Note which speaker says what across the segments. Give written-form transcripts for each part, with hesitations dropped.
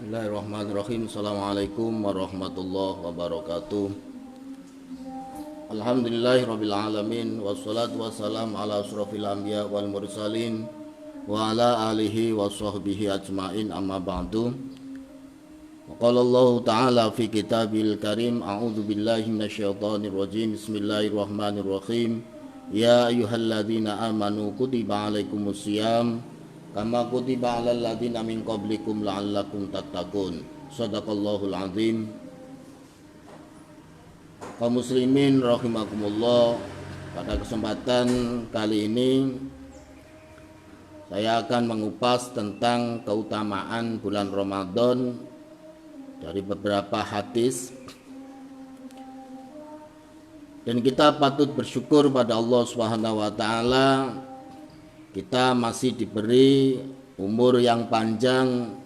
Speaker 1: Bismillahirrahmanirrahim. Assalamualaikum warahmatullahi wabarakatuh. Alhamdulillahirabbil alamin wassalatu wassalamu ala asrofil anbiya wal mursalin wa ala alihi wa sahbihi ajmain, amma ba'du. Qala Allah ta'ala fi kitabil karim, a'udzu billahi minasyaitonir rajim. Bismillahirrahmanirrahim. Ya ayyuhalladzina amanu kutiba alaikumusiyam kama kutiba alal ladzina min qablikum la'allakum tattaqun. Shadaqallahul azim. Kaum muslimin rahimakumullah, pada kesempatan kali ini saya akan mengupas tentang keutamaan bulan Ramadan dari beberapa hadis, dan kita patut bersyukur pada Allah Subhanahu wa taala. Kita masih diberi umur yang panjang,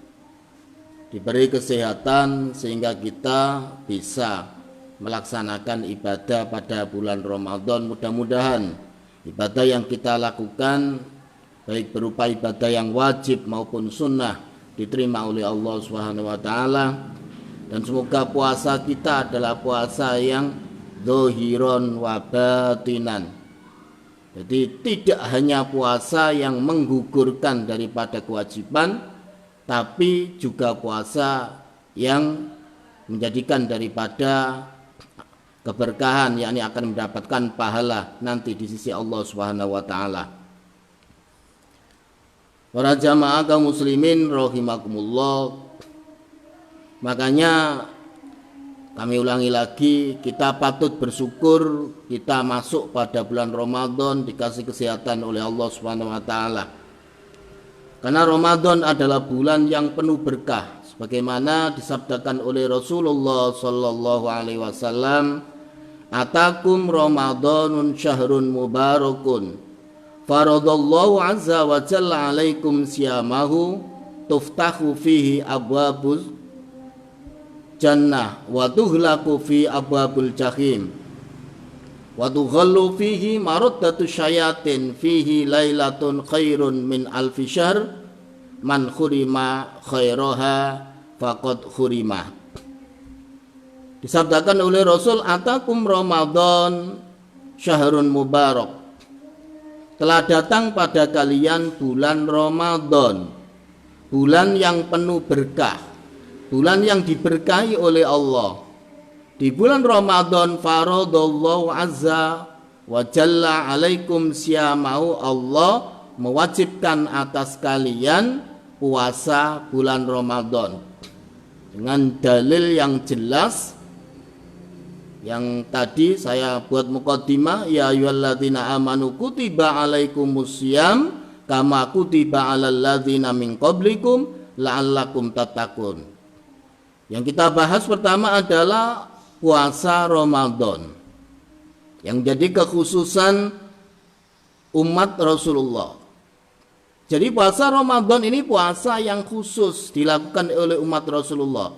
Speaker 1: diberi kesehatan sehingga kita bisa melaksanakan ibadah pada bulan Ramadan. Mudah-mudahan ibadah yang kita lakukan, baik berupa ibadah yang wajib maupun sunnah, diterima oleh Allah Subhanahu wa taala, dan semoga puasa kita adalah puasa yang zahiron wa batinan. Jadi tidak hanya puasa yang menggugurkan daripada kewajiban, tapi juga puasa yang menjadikan daripada keberkahan, yakni akan mendapatkan pahala nanti di sisi Allah Subhanahu wa taala. Para jamaah kaum muslimin rahimakumullah, makanya kami ulangi lagi, kita patut bersyukur kita masuk pada bulan Ramadan dikasih kesehatan oleh Allah Subhanahu wa taala. Karena Ramadan adalah bulan yang penuh berkah, sebagaimana disabdakan oleh Rasulullah sallallahu alaihi wasallam, "Atakum Ramadanun syahrun mubarakun. Faradallahu azza wa jalla alaikum siyamahu tuftahu fihi abwabuz jannah wa tughlaqu fi abwabul jahim wa tughallu fihi maraddatu syayatin fihi lailatun khairun min alfi syahr man khurima khairaha faqad khurima." Disabdakan oleh Rasul, "Atakum Ramadan syahrun mubarak." Telah datang pada kalian bulan Ramadan, bulan yang penuh berkah, bulan yang diberkahi oleh Allah. Di bulan Ramadan faradallahu azza wa jalla alaikum siyamahu, Allah mewajibkan atas kalian puasa bulan Ramadan dengan dalil yang jelas yang tadi saya buat muqaddimah, ya ayyuhalladzina amanu kutiba alaikumusiyam kama kutiba alal ladzina min qablikum la'allakum tattaqun. Yang kita bahas pertama adalah puasa Ramadan yang jadi kekhususan umat Rasulullah. Jadi puasa Ramadan ini puasa yang khusus dilakukan oleh umat Rasulullah.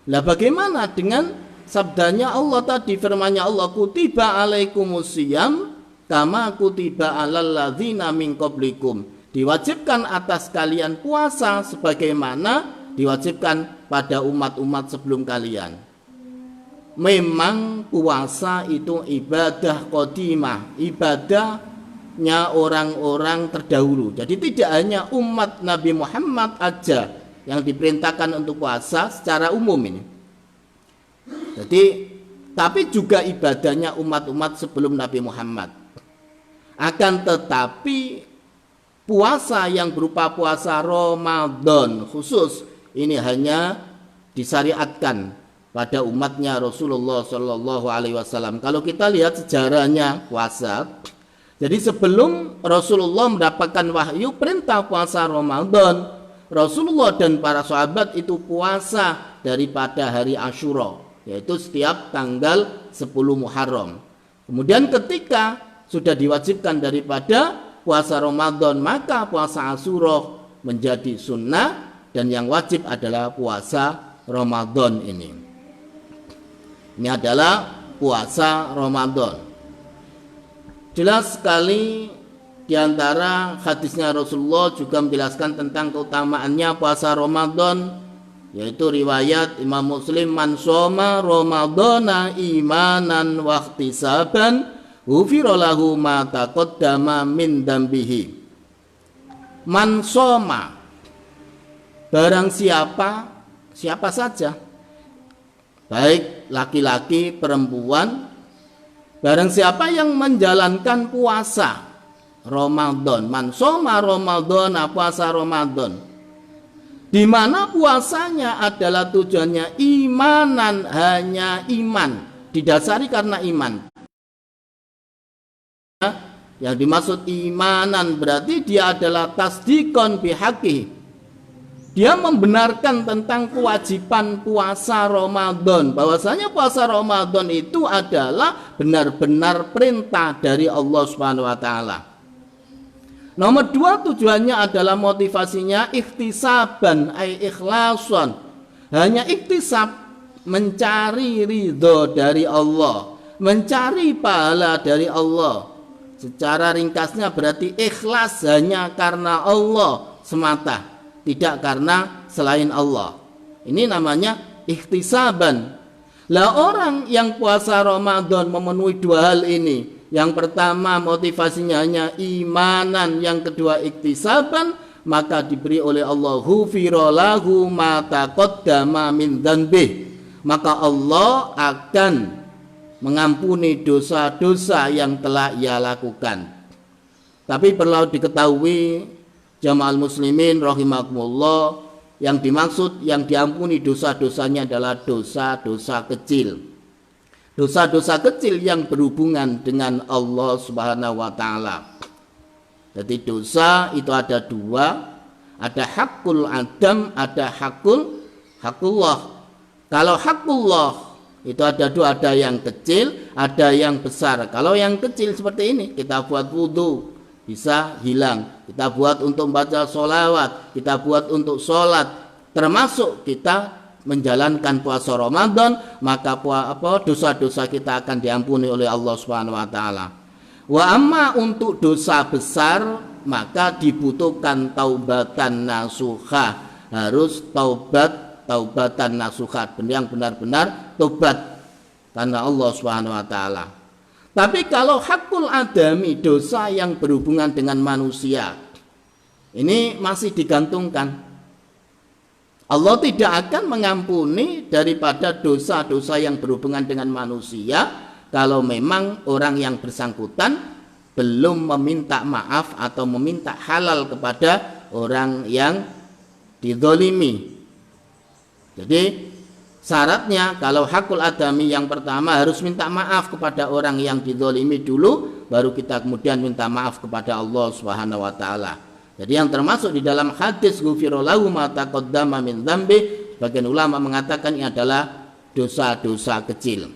Speaker 1: Nah, bagaimana dengan sabdanya Allah tadi, firmannya Allah, kutiba alaikumusiyam kama kutiba alal ladzina min qablikum. Diwajibkan atas kalian puasa sebagaimana diwajibkan pada umat-umat sebelum kalian. Memang puasa itu ibadah qadimah, ibadahnya orang-orang terdahulu. Jadi tidak hanya umat Nabi Muhammad aja yang diperintahkan untuk puasa secara umum ini. Jadi, tapi juga ibadahnya umat-umat sebelum Nabi Muhammad. Akan tetapi puasa yang berupa puasa Ramadan khusus ini hanya disyariatkan pada umatnya Rasulullah Shallallahu Alaihi Wasallam. Kalau kita lihat sejarahnya puasa, jadi sebelum Rasulullah mendapatkan wahyu perintah puasa Ramadan, Rasulullah dan para sahabat itu puasa daripada hari Asyura, yaitu setiap tanggal 10 Muharram. Kemudian ketika sudah diwajibkan daripada puasa Ramadan, maka puasa Asyura menjadi sunnah, dan yang wajib adalah puasa Ramadan ini. Ini adalah puasa Ramadan. Jelas sekali di antara hadisnya Rasulullah juga menjelaskan tentang keutamaannya puasa Ramadan. yaitu riwayat Imam Muslim, man shoma ramadhana imanan wa ihtisaban ghufira lahu ma taqaddama min dambihi. Man shoma, barang siapa saja, baik laki-laki perempuan, barang siapa yang menjalankan puasa Ramadan, man shoma ramadhana, puasa Ramadan, di mana puasanya adalah tujuannya imanan, hanya iman, didasari karena iman. Yang dimaksud imanan berarti dia adalah tasdikon bihaqih, dia membenarkan tentang kewajiban puasa Ramadan, bahwasanya puasa Ramadan itu adalah benar-benar perintah dari Allah Subhanahu wa taala. Nomor 2, tujuannya adalah motivasinya ikhtisaban ay ikhlasan, hanya ikhtisab, mencari ridho dari Allah, mencari pahala dari Allah. Secara ringkasnya berarti ikhlas hanya karena Allah semata, tidak karena selain Allah. Ini namanya ikhtisaban. Lah orang yang puasa Ramadan memenuhi 2 hal ini, yang pertama motivasinya hanya imanan, yang kedua iktisaban, maka diberi oleh Allah ghufira lahu ma taqaddama min dzanbih, maka Allah akan mengampuni dosa-dosa yang telah ia lakukan. Tapi perlu diketahui jamaah muslimin rahimakumullah, yang dimaksud yang diampuni dosa-dosanya adalah dosa-dosa kecil. Dosa-dosa kecil yang berhubungan dengan Allah Subhanahu wa taala. Jadi dosa itu ada 2, ada hakul adam, ada hakullah. Kalau hakullah itu ada 2, ada yang kecil, ada yang besar. Kalau yang kecil seperti ini, kita buat wudu bisa hilang, kita buat untuk membaca sholawat, kita buat untuk sholat, termasuk kita menjalankan puasa Ramadan, maka dosa-dosa kita akan diampuni oleh Allah Subhanahu wa taala. Wa amma untuk dosa besar, maka dibutuhkan taubatan nasuha, harus taubatan nasuha, yang benar-benar tobat karena Allah Subhanahu wa taala. Tapi kalau hakul adami, dosa yang berhubungan dengan manusia, ini masih digantungkan. Allah tidak akan mengampuni daripada dosa-dosa yang berhubungan dengan manusia kalau memang orang yang bersangkutan belum meminta maaf atau meminta halal kepada orang yang dizalimi. Jadi syaratnya kalau hakul adami yang pertama harus minta maaf kepada orang yang dizalimi dulu, baru kita kemudian minta maaf kepada Allah Subhanahu wa taala. Jadi yang termasuk di dalam hadis ghufira lahu ma taqaddama min dzambi, sebagian ulama mengatakan ini adalah dosa-dosa kecil.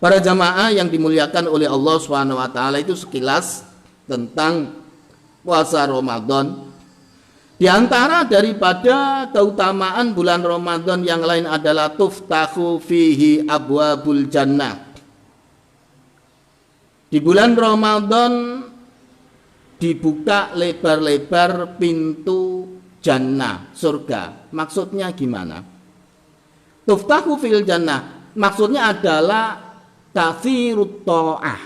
Speaker 1: Para jamaah yang dimuliakan oleh Allah Subhanahu wa taala, itu sekilas tentang puasa Ramadan. Di antara daripada keutamaan bulan Ramadan yang lain adalah tuftahu fihi abwabul jannah. Di bulan Ramadan dibuka lebar-lebar pintu jannah, surga. Maksudnya gimana? Tuftahu fil jannah, maksudnya adalah katsirut ta'ah.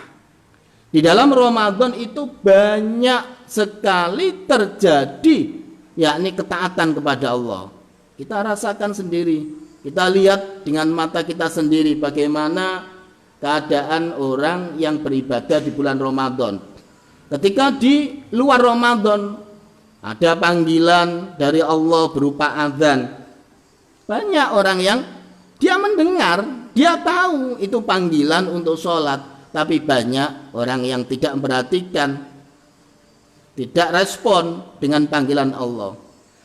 Speaker 1: Di dalam Ramadan itu banyak sekali terjadi, yakni ketaatan kepada Allah. Kita rasakan sendiri, kita lihat dengan mata kita sendiri bagaimana keadaan orang yang beribadah di bulan Ramadan. Ketika di luar Ramadan ada panggilan dari Allah berupa azan, banyak orang yang dia mendengar, dia tahu itu panggilan untuk sholat, tapi banyak orang yang tidak memperhatikan, tidak respon dengan panggilan Allah.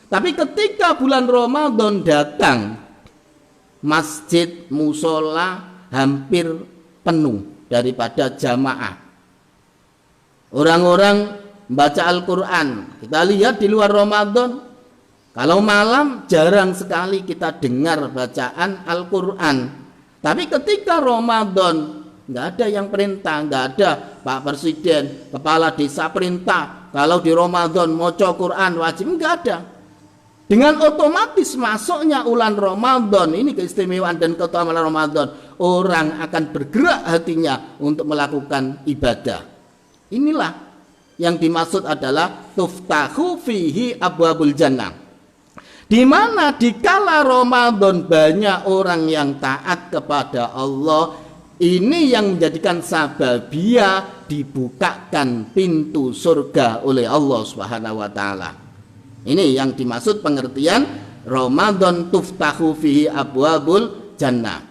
Speaker 1: Tapi ketika bulan Ramadan datang, masjid, musola hampir penuh daripada jamaah. Orang-orang membaca Al-Quran. Kita lihat di luar Ramadan, kalau malam jarang sekali kita dengar bacaan Al-Quran. Tapi ketika Ramadan, nggak ada yang perintah, nggak ada Pak Presiden, kepala desa perintah kalau di Ramadan maca Quran wajib, nggak ada. Dengan otomatis masuknya bulan Ramadan, ini keistimewaan dan keutamaan Ramadan, orang akan bergerak hatinya untuk melakukan ibadah. Inilah yang dimaksud adalah tuftahu fihi abwabul jannah. Di mana dikala Ramadan banyak orang yang taat kepada Allah, ini yang menjadikan sababia dibukakan pintu surga oleh Allah Subhanahu wa taala. Ini yang dimaksud pengertian Ramadan tuftahu fihi abwabul jannah.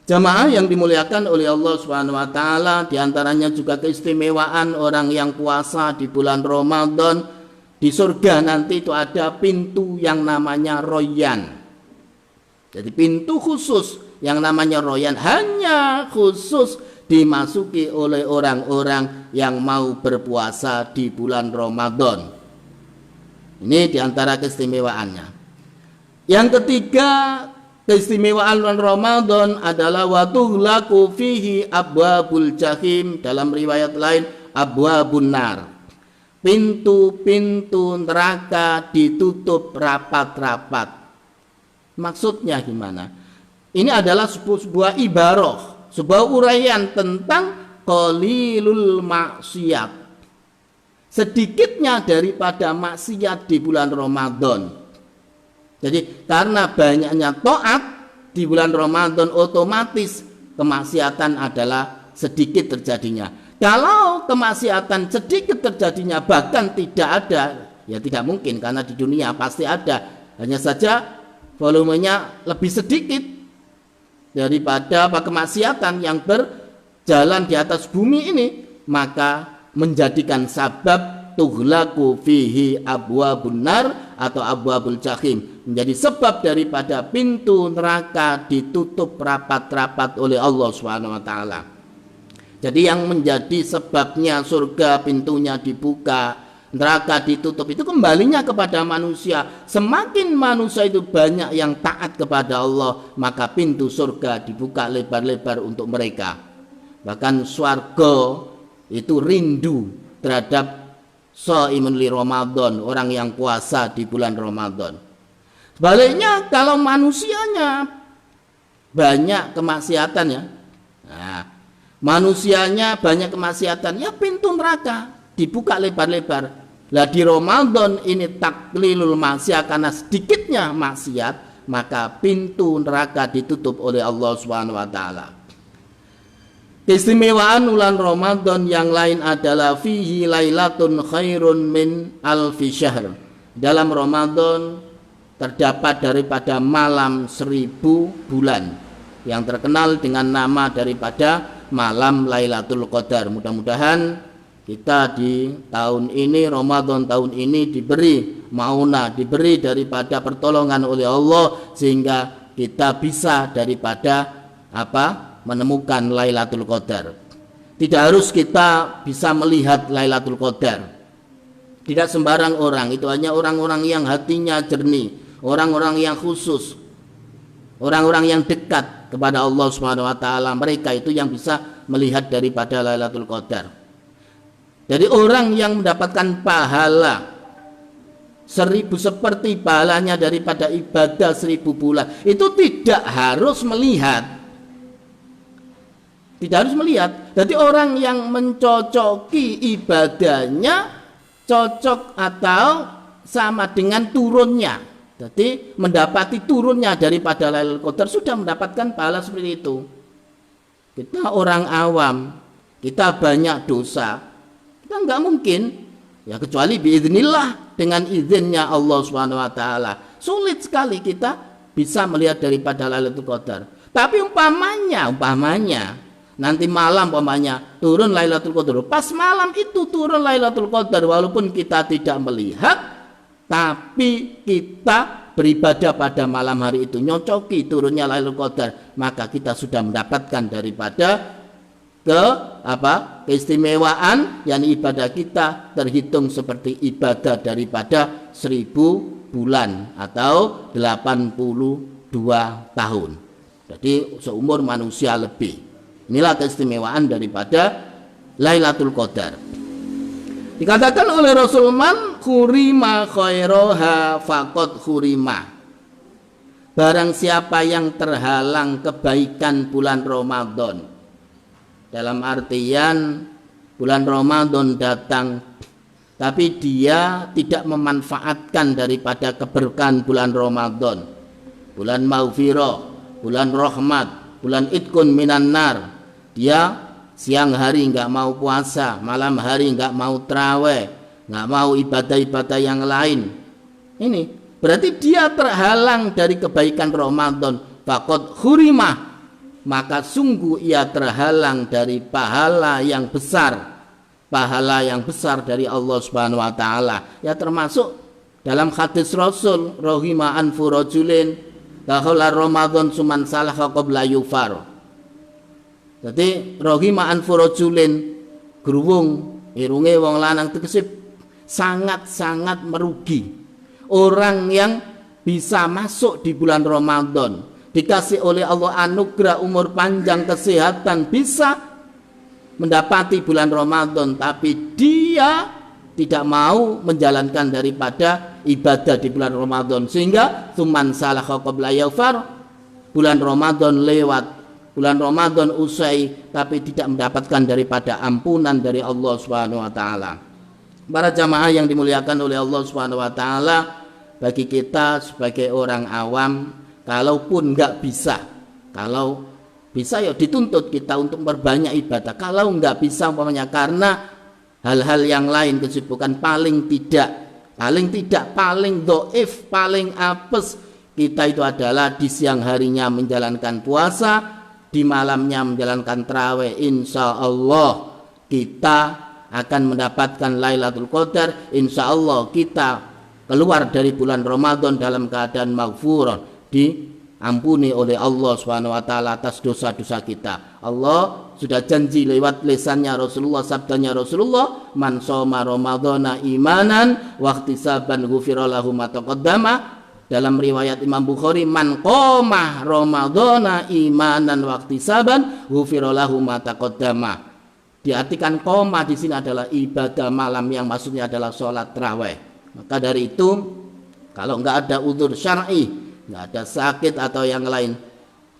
Speaker 1: Jamaah yang dimuliakan oleh Allah Subhanahu wa taala, di antaranya juga keistimewaan orang yang puasa di bulan Ramadan. Di surga nanti itu ada pintu yang namanya Royan. Jadi pintu khusus yang namanya Royan hanya khusus dimasuki oleh orang-orang yang mau berpuasa di bulan Ramadan. Ini diantara keistimewaannya. Yang ketiga, keistimewaan bulan Ramadan adalah watughlaqu fihi abwabul jahim, dalam riwayat lain abwabun nar. Pintu-pintu neraka ditutup rapat-rapat. Maksudnya gimana? Ini adalah sebuah ibarah, sebuah uraian tentang qalilul maksiat. Sedikitnya daripada maksiat di bulan Ramadan. Jadi karena banyaknya taat di bulan Ramadan, otomatis kemaksiatan adalah sedikit terjadinya. Kalau kemaksiatan sedikit terjadinya bahkan tidak ada, ya tidak mungkin karena di dunia pasti ada. Hanya saja volumenya lebih sedikit daripada kemaksiatan yang berjalan di atas bumi ini, maka menjadikan sabab tughlaqu fihi abwabun nar atau abwabul jahim, menjadi sebab daripada pintu neraka ditutup rapat-rapat oleh Allah Subhanahu wa taala. Jadi yang menjadi sebabnya surga pintunya dibuka, neraka ditutup, itu kembalinya kepada manusia. Semakin manusia itu banyak yang taat kepada Allah, maka pintu surga dibuka lebar-lebar untuk mereka. Bahkan swarga itu rindu terhadap shaimun li Ramadan, orang yang puasa di bulan Ramadan. Sebaliknya kalau manusianya banyak kemaksiatan ya, nah, manusianya banyak kemaksiatan, ya pintu neraka dibuka lebar-lebar. Lah di Ramadan ini taklilul maksiat, karena sedikitnya maksiat, maka pintu neraka ditutup oleh Allah Subhanahu wa taala. Keistimewaan bulan Ramadan yang lain adalah fihi lailatun khairun min alfi syahr. Dalam Ramadan terdapat daripada malam 1000 bulan yang terkenal dengan nama daripada malam Lailatul Qadar. Mudah-mudahan kita di tahun ini, Ramadan tahun ini, diberi maunah, diberi daripada pertolongan oleh Allah sehingga kita bisa daripada menemukan Lailatul Qadar. Tidak harus kita bisa melihat Lailatul Qadar. Tidak sembarang orang, itu hanya orang-orang yang hatinya jernih, orang-orang yang khusus, orang-orang yang dekat kepada Allah Subhanahu wa taala, mereka itu yang bisa melihat daripada Lailatul Qadar. Jadi orang yang mendapatkan pahala 1000 seperti pahalanya daripada ibadah 1000 bulan, itu tidak harus melihat. Tidak harus melihat. Jadi orang yang mencocoki ibadahnya cocok atau sama dengan turunnya. Jadi mendapati turunnya daripada Lailatul Qadar sudah mendapatkan pahala seperti itu. Kita orang awam, kita banyak dosa, kita nggak mungkin, ya kecuali biiznillah, dengan izinnya Allah Subhanahu wa taala. Sulit sekali kita bisa melihat daripada Lailatul Qadar. Tapi umpamanya nanti malam turun Lailatul Qadar. Pas malam itu turun Lailatul Qadar, walaupun kita tidak melihat, tapi kita beribadah pada malam hari itu, nyocoki turunnya Lailatul Qadar, maka kita sudah mendapatkan daripada keistimewaan, yakni ibadah kita terhitung seperti ibadah daripada 1000 bulan atau 82 tahun. Jadi seumur manusia lebih. Inilah keistimewaan daripada Lailatul Qadar. Dikatakan oleh Rasulullah, khurima khairaha faqad khurima. Barang siapa yang terhalang kebaikan bulan Ramadan, dalam artian bulan Ramadan datang tapi dia tidak memanfaatkan daripada keberkahan bulan Ramadan, bulan maghfirah, bulan rahmat, bulan itqun minan nar. Dia siang hari enggak mau puasa, malam hari enggak mau tarawih, enggak mau ibadah-ibadah yang lain. Ini berarti dia terhalang dari kebaikan Ramadan. Faqad khurimah, maka sungguh ia terhalang dari pahala yang besar. Pahala yang besar dari Allah Subhanahu wa taala. Ya termasuk dalam hadis Rasul, rahima anfu rajulin dakhala Ramadan suman salah qabla yufar. Jadi rahima anfu rajulin gruwung irunge wong lanang tegese sangat-sangat merugi. Orang yang bisa masuk di bulan Ramadan, dikasih oleh Allah anugerah umur panjang, kesehatan, bisa mendapati bulan Ramadan, tapi dia tidak mau menjalankan daripada ibadah di bulan Ramadan, sehingga tuman salah qabla yafar, bulan Ramadan lewat, bulan Ramadan usai, tapi tidak mendapatkan daripada ampunan dari Allah Subhanahu wa taala. Para jamaah yang dimuliakan oleh Allah Subhanahu wa taala, bagi kita sebagai orang awam, kalaupun enggak bisa, kalau bisa ya dituntut kita untuk berbanyak ibadah. Kalau enggak bisa umpamanya karena hal-hal yang lain, kesibukan, paling dhaif, paling apes, kita itu adalah di siang harinya menjalankan puasa, di malamnya menjalankan tarawih. Insya Allah kita akan mendapatkan Lailatul Qadar. Insya Allah kita keluar dari bulan Ramadan dalam keadaan maghfurah, diampuni oleh Allah Subhanahu wa taala atas dosa-dosa kita. Allah sudah janji lewat lisannya Rasulullah, sabdanya Rasulullah, man shoma ramadhana imanan wa ihtisaban ghufira lahu ma taqaddama. Dalam riwayat Imam Bukhari, man qoma ramadhana imanan wa ihtisaban ghufira lahu ma taqaddama. Diartikan qoma di sini adalah ibadah malam, yang maksudnya adalah sholat tarawih. Maka dari itu, kalau enggak ada udzur syar'i, nggak ada sakit atau yang lain,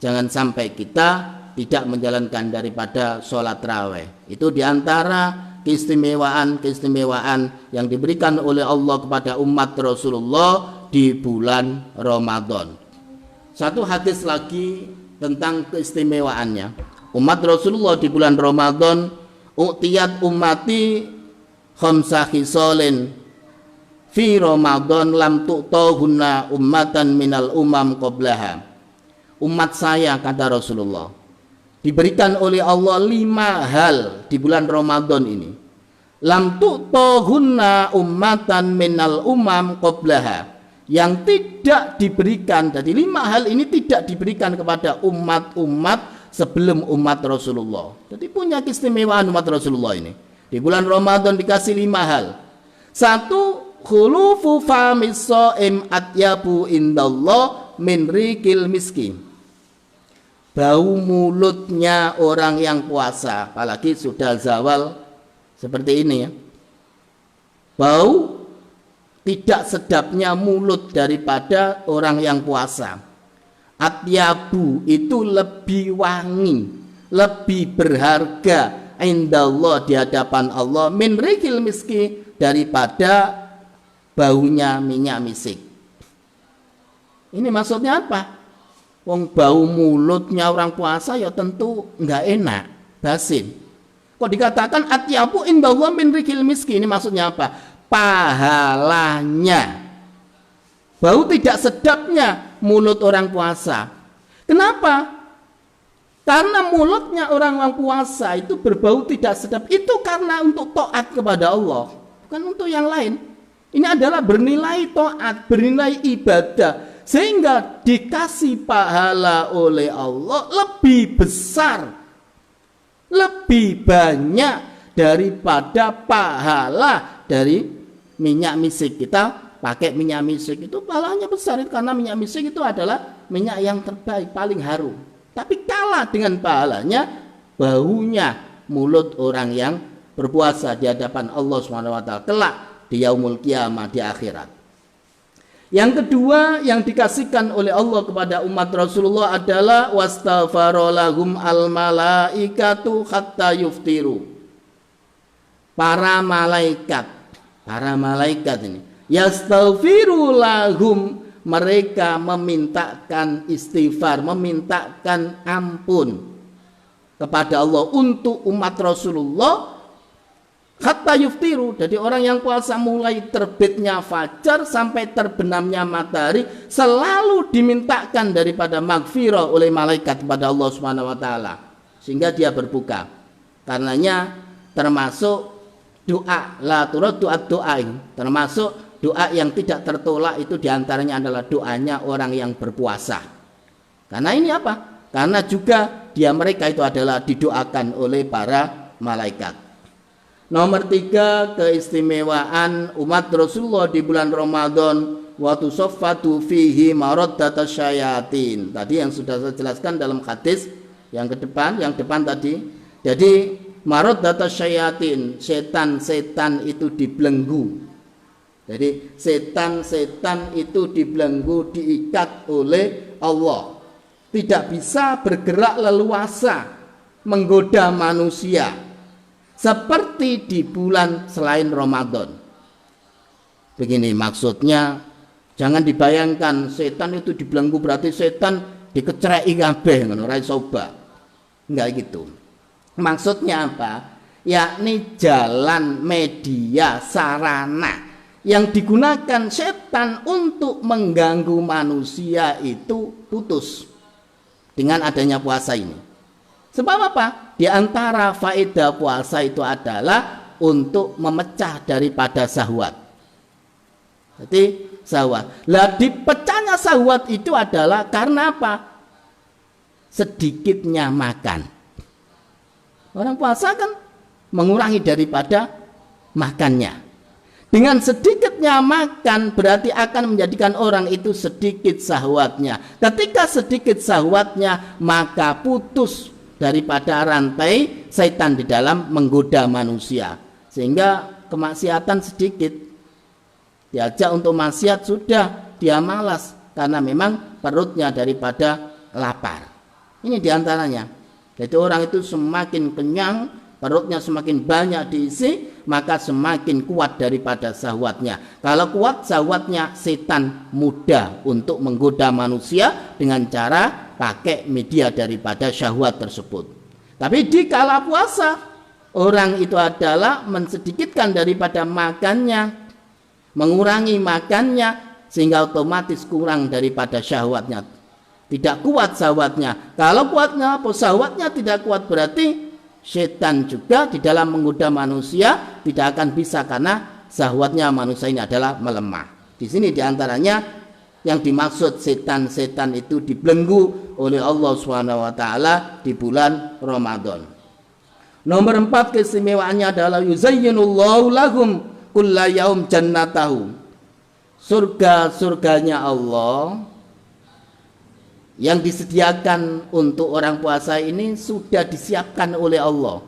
Speaker 1: jangan sampai kita tidak menjalankan daripada sholat tarawih. Itu diantara keistimewaan yang diberikan oleh Allah kepada umat Rasulullah di bulan Ramadan. Satu hadis lagi tentang keistimewaannya. Umat Rasulullah di bulan Ramadan, u'tiyat ummati khamsa khisalin fi Ramadan lam tu'tahunna ummatan minal umam qablaha. Umat saya, kata Rasulullah, diberikan oleh Allah 5 hal di bulan Ramadan ini. Lam tu'tahunna ummatan minal umam qablaha, yang tidak diberikan. Jadi 5 hal ini tidak diberikan kepada umat-umat sebelum umat Rasulullah. Jadi punya keistimewaan umat Rasulullah ini. Di bulan Ramadan dikasih 5 hal. Satu, khulufu famis shaim atyabu indallah min rikil miski. Bau mulutnya orang yang puasa, apalagi sudah zawal seperti ini ya, bau tidak sedapnya mulut daripada orang yang puasa. Atyabu itu lebih wangi, lebih berharga indallah, di hadapan Allah, min rikil miski, daripada baunya minyak misik. Ini maksudnya apa? Wong bau mulutnya orang puasa ya tentu enggak enak, basin. Kok dikatakan atyabu indallah min rikil miski, ini maksudnya apa? Pahalanya, bau tidak sedapnya mulut orang puasa. Kenapa? Karena mulutnya orang puasa itu berbau tidak sedap, itu karena untuk taat kepada Allah, bukan untuk yang lain. Ini adalah bernilai taat, bernilai ibadah, sehingga dikasih pahala oleh Allah lebih besar, lebih banyak daripada pahala dari minyak misik. Kita pakai minyak misik itu pahalanya besar, karena minyak misik itu adalah minyak yang terbaik, paling harum. Tapi kalah dengan pahalanya baunya mulut orang yang berpuasa di hadapan Allah Subhanahu wa taala. Kelak di yaumul kiamah, di akhirat. Yang kedua yang dikasihkan oleh Allah kepada umat Rasulullah adalah wastaghfara lahum al malaikatu hatta yuftiru. Para malaikat ini yastaghfiru lahum, mereka memintakan istighfar, memintakan ampun kepada Allah untuk umat Rasulullah hatta yuftiru. Jadi orang yang puasa mulai terbitnya fajar sampai terbenamnya matahari selalu dimintakan daripada maghfirah oleh malaikat kepada Allah Subhanahu wa taala sehingga dia berbuka. Karenanya termasuk doa la turad doa termasuk doa yang tidak tertolak itu diantaranya adalah doanya orang yang berpuasa. Karena ini apa? Karena juga mereka itu adalah didoakan oleh para malaikat. Nomor 3, keistimewaan umat Rasulullah di bulan Ramadan, wa tusaffatu fihi maraddatas syayatin. Tadi yang sudah saya jelaskan dalam hadis yang depan tadi. Jadi maraddatas syayatin, setan-setan itu dibelenggu. Jadi setan-setan itu dibelenggu, diikat oleh Allah. Tidak bisa bergerak leluasa menggoda manusia seperti di bulan selain Ramadan. Begini maksudnya, jangan dibayangkan setan itu dibelenggu berarti setan dikecereki kabeh ngono ora iso obah. Enggak gitu. Maksudnya apa? Yakni jalan, media, sarana yang digunakan setan untuk mengganggu manusia itu putus dengan adanya puasa ini. Sebab apa? Di antara faedah puasa itu adalah untuk memecah daripada syahwat. Jadi syahwat. Lah dipecahnya syahwat itu adalah karena apa? Sedikitnya makan. Orang puasa kan mengurangi daripada makannya. Dengan sedikitnya makan berarti akan menjadikan orang itu sedikit syahwatnya. Ketika sedikit syahwatnya maka putus daripada rantai setan di dalam menggoda manusia, sehingga kemaksiatan sedikit. Diajak untuk maksiat sudah dia malas karena memang perutnya daripada lapar. Ini diantaranya. Jadi orang itu semakin kenyang, perutnya semakin banyak diisi, maka semakin kuat daripada syahwatnya. Kalau kuat syahwatnya, setan mudah untuk menggoda manusia dengan cara pakai media daripada syahwat tersebut. Tapi di kala puasa, orang itu adalah mensedikitkan daripada makannya, mengurangi makannya, sehingga otomatis kurang daripada syahwatnya. Tidak kuat syahwatnya. Kalau kuatnya, syahwatnya tidak kuat berarti setan juga di dalam menggoda manusia tidak akan bisa karena syahwatnya manusia ini adalah melemah. Di sini diantaranya yang dimaksud setan-setan itu dibelenggu oleh Allah SWT di bulan Ramadan. Nomor 4 keistimewaannya adalah yuzayyinullahu lahum kulla yaum jannatahu. Surga-surganya Allah yang disediakan untuk orang puasa ini sudah disiapkan oleh Allah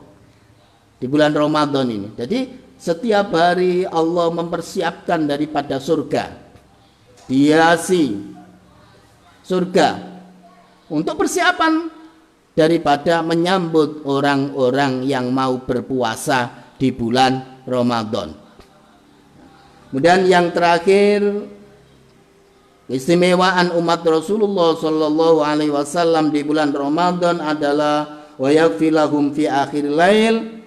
Speaker 1: di bulan Ramadan ini. Jadi setiap hari Allah mempersiapkan daripada surga, dihiasi surga untuk persiapan daripada menyambut orang-orang yang mau berpuasa di bulan Ramadan. Kemudian yang terakhir, keistimewaan umat Rasulullah Shallallahu Alaihi Wasallam di bulan Ramadan adalah wa yaghfir lahum fi akhir lail.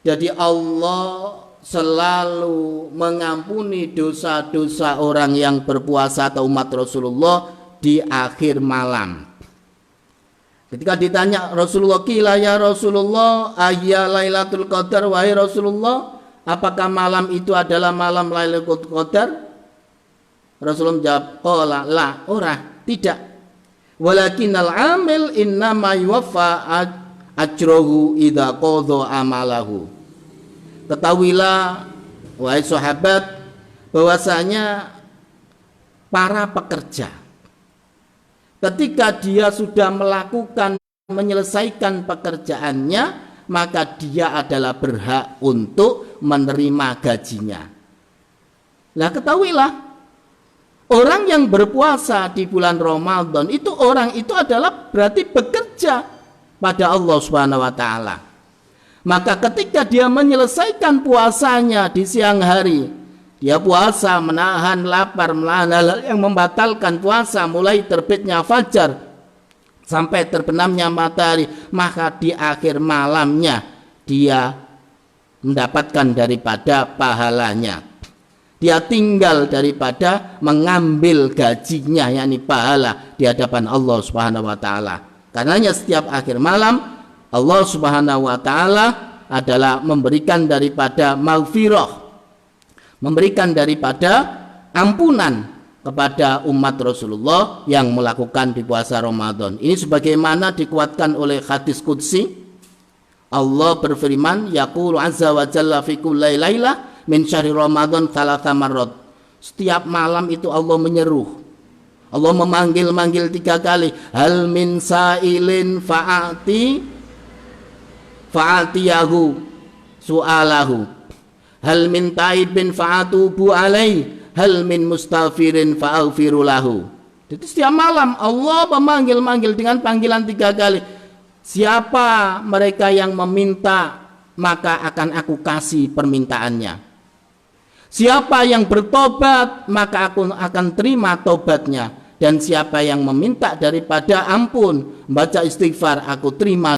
Speaker 1: Jadi Allah selalu mengampuni dosa-dosa orang yang berpuasa atau umat Rasulullah di akhir malam. Ketika ditanya Rasulullah, qila ya Rasulullah ayya lailatul qadar, wahai Rasulullah, apakah malam itu adalah malam Lailatul Qadar? Rasulullah menjawab, qala la, ora, tidak. Walakinnal amil innama yuwaffa ajruhu idza qadha amalahu. Ketahuilah wahai sahabat bahwasanya para pekerja ketika dia sudah menyelesaikan pekerjaannya maka dia adalah berhak untuk menerima gajinya. Nah, ketahuilah, orang yang berpuasa di bulan Ramadan itu orang itu adalah berarti bekerja pada Allah Subhanahu wa taala. Maka ketika dia menyelesaikan puasanya di siang hari, dia puasa menahan lapar, menahan hal yang membatalkan puasa mulai terbitnya fajar sampai terbenamnya matahari, maka di akhir malamnya dia mendapatkan daripada pahalanya. Dia tinggal daripada mengambil gajinya, yakni pahala di hadapan Allah Subhanahu wa taala. Karenanya setiap akhir malam Allah Subhanahu wa taala adalah memberikan daripada maghfirah, memberikan daripada ampunan kepada umat Rasulullah yang melakukan di puasa Ramadan. Ini sebagaimana dikuatkan oleh hadis qudsi. Allah berfirman, yaqulu azza wa jalla fi kulli lailah min syahri Ramadan thalatha marrat. Setiap malam itu Allah menyeru. Allah memanggil-manggil 3 kali. Hal min sa'ilin fa'atiyahu su'alahu. Hal min taibin fa'atubu alaih. Hal min mustaghfirin fa'aghfiru lahu. Jadi setiap malam Allah memanggil-manggil dengan panggilan 3 kali. Siapa mereka yang meminta, maka akan aku kasih permintaannya. Siapa yang bertobat, maka aku akan terima tobatnya. Dan siapa yang meminta daripada ampun, baca istighfar, aku terima